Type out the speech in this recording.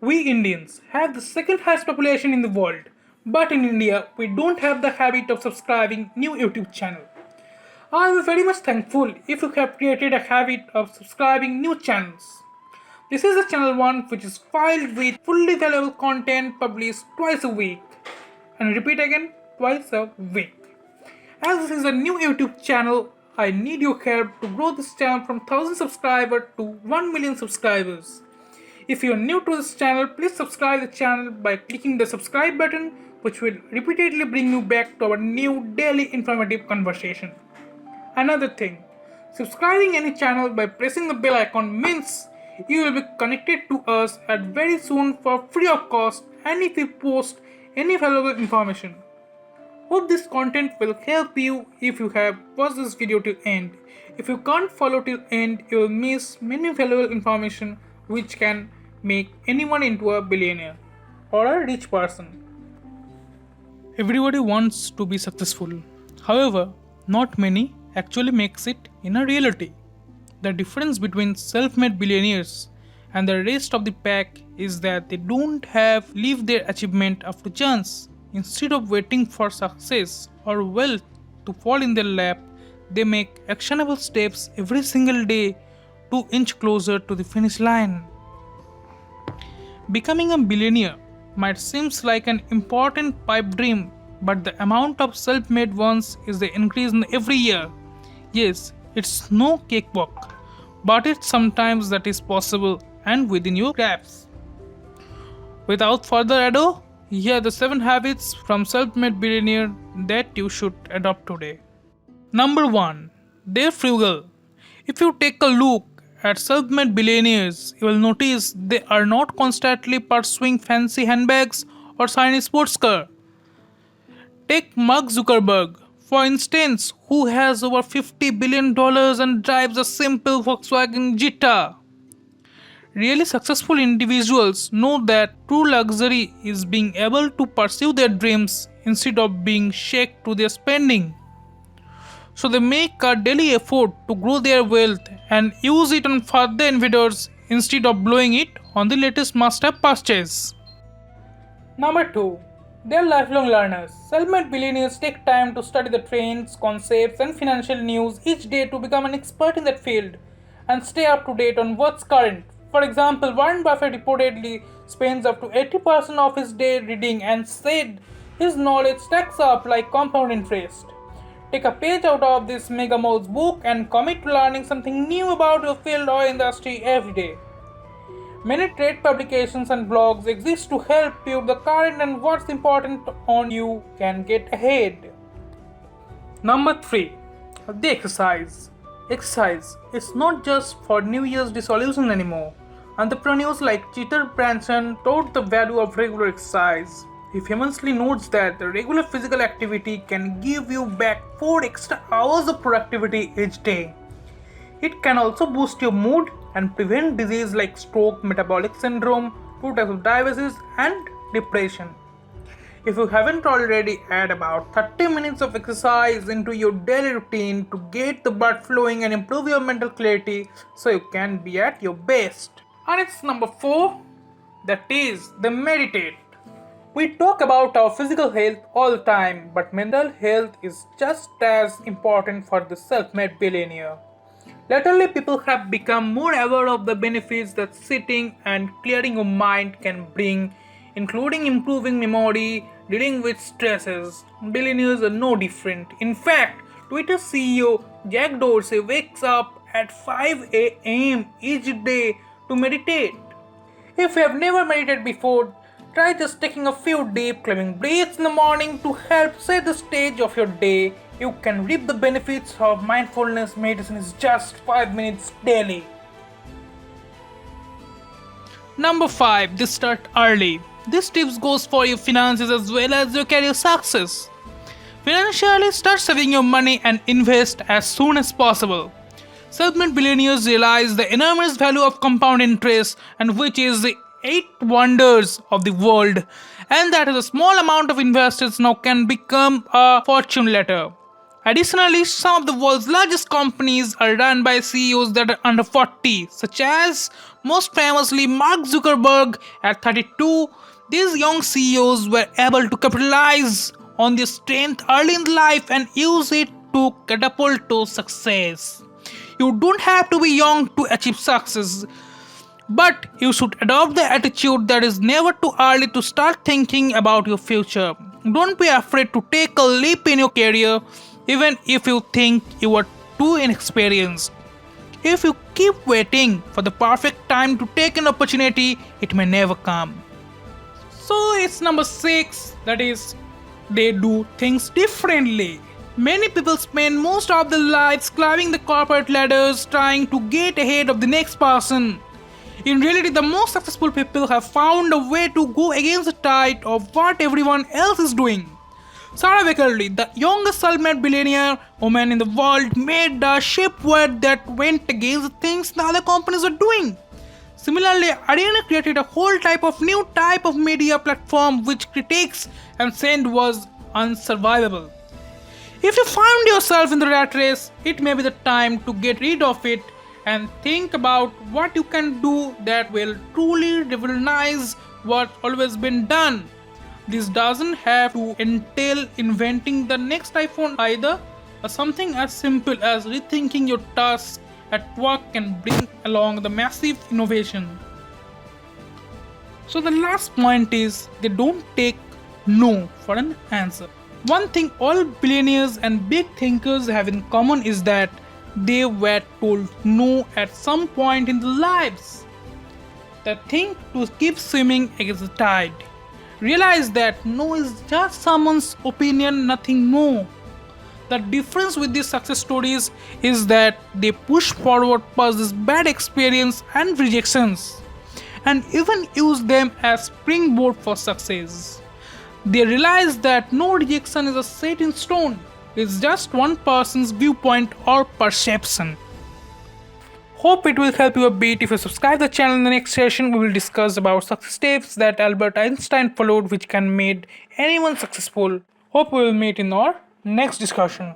We Indians have the second highest population in the world, but in India we don't have the habit of subscribing new YouTube channel. I am very much thankful if you have created a habit of subscribing new channels. This is the channel 1 which is filed with fully valuable content published twice a week. And repeat again, twice a week. As this is a new YouTube channel, I need your help to grow this channel from 1000 subscribers to 1 million subscribers. If you are new to this channel, please subscribe the channel by clicking the subscribe button, which will repeatedly bring you back to our new daily informative conversation. Another thing, subscribing any channel by pressing the bell icon means you will be connected to us at very soon for free of cost and if we post any valuable information. Hope this content will help you if you have watched this video till end. If you can't follow till end, you will miss many valuable information which can make anyone into a billionaire or a rich person. Everybody wants to be successful. However, not many actually makes it in a reality. The difference between self-made billionaires and the rest of the pack is that they don't have leave their achievement up to chance. Instead of waiting for success or wealth to fall in their lap, they make actionable steps every single day to inch closer to the finish line. Becoming a billionaire might seem like an important pipe dream, but the amount of self-made ones is the increase in every year. Yes, it's no cakewalk, but it's sometimes that is possible and within your grasp. Without further ado, here are the 7 habits from self-made billionaire that you should adopt today. Number 1. They're frugal. If you take a look at self-made billionaires, you will notice they are not constantly pursuing fancy handbags or shiny sports car. Take Mark Zuckerberg, for instance, who has over $50 billion and drives a simple Volkswagen Jetta. Really successful individuals know that true luxury is being able to pursue their dreams instead of being shackled to their spending. So they make a daily effort to grow their wealth and use it on further endeavors instead of blowing it on the latest must-have purchase. Number 2. They are lifelong learners. Self-made billionaires take time to study the trends, concepts, and financial news each day to become an expert in that field and stay up to date on what's current. For example, Warren Buffett reportedly spends up to 80% of his day reading and said his knowledge stacks up like compound interest. Take a page out of this mega mouth's book and commit to learning something new about your field or industry every day. Many trade publications and blogs exist to help you the current and what's important on you can get ahead. Number 3. The exercise. Exercise is not just for New Year's resolution anymore. Entrepreneurs like Peter Branson taught the value of regular exercise. He famously notes that the regular physical activity can give you back 4 extra hours of productivity each day. It can also boost your mood and prevent disease like stroke, metabolic syndrome, 2 types of diabetes, and depression. If you haven't already, add about 30 minutes of exercise into your daily routine to get the blood flowing and improve your mental clarity so you can be at your best. And it's number 4, that is, they meditate. We talk about our physical health all the time, but mental health is just as important for the self-made billionaire. Latterly, people have become more aware of the benefits that sitting and clearing your mind can bring, including improving memory, dealing with stresses. Billionaires are no different. In fact, Twitter CEO Jack Dorsey wakes up at 5 a.m. each day to meditate. If you have never meditated before, try just taking a few deep climbing breaths in the morning to help set the stage of your day. You can reap the benefits of mindfulness meditation in just 5 minutes daily. Number 5. They start early. This tips goes for your finances as well as your career success. Financially, start saving your money and invest as soon as possible. Self-made billionaires realize the enormous value of compound interest, and which is the 8 wonders of the world, and that is a small amount of investors now can become a fortune later. Additionally, some of the world's largest companies are run by CEOs that are under 40, such as most famously Mark Zuckerberg at 32. These young CEOs were able to capitalize on their strength early in life and use it to catapult to success. You don't have to be young to achieve success, but you should adopt the attitude that is never too early to start thinking about your future. Don't be afraid to take a leap in your career, even if you think you are too inexperienced. If you keep waiting for the perfect time to take an opportunity, it may never come. So it's number 6, that is, they do things differently. Many people spend most of their lives climbing the corporate ladders trying to get ahead of the next person. In reality, the most successful people have found a way to go against the tide of what everyone else is doing. Sarah Beckerly, the youngest self-made billionaire woman in the world, made a shapewear that went against the things the other companies were doing. Similarly, Ariana created a whole new type of media platform which critics and said was unsurvivable. If you find yourself in the rat race, it may be the time to get rid of it and think about what you can do that will truly revolutionize what's always been done. This doesn't have to entail inventing the next iPhone either. Something as simple as rethinking your tasks at work can bring along the massive innovation. So the last point is they don't take no for an answer. One thing all billionaires and big thinkers have in common is that they were told no at some point in their lives. They think to keep swimming against the tide. Realize that no is just someone's opinion, nothing more. The difference with these success stories is that they push forward past this bad experience and rejections and even use them as springboard for success. They realize that no rejection is a set in stone, it's just one person's viewpoint or perception. Hope it will help you a bit. If you subscribe the channel, in the next session we will discuss about success steps that Albert Einstein followed which can make anyone successful. Hope we will meet in our next discussion.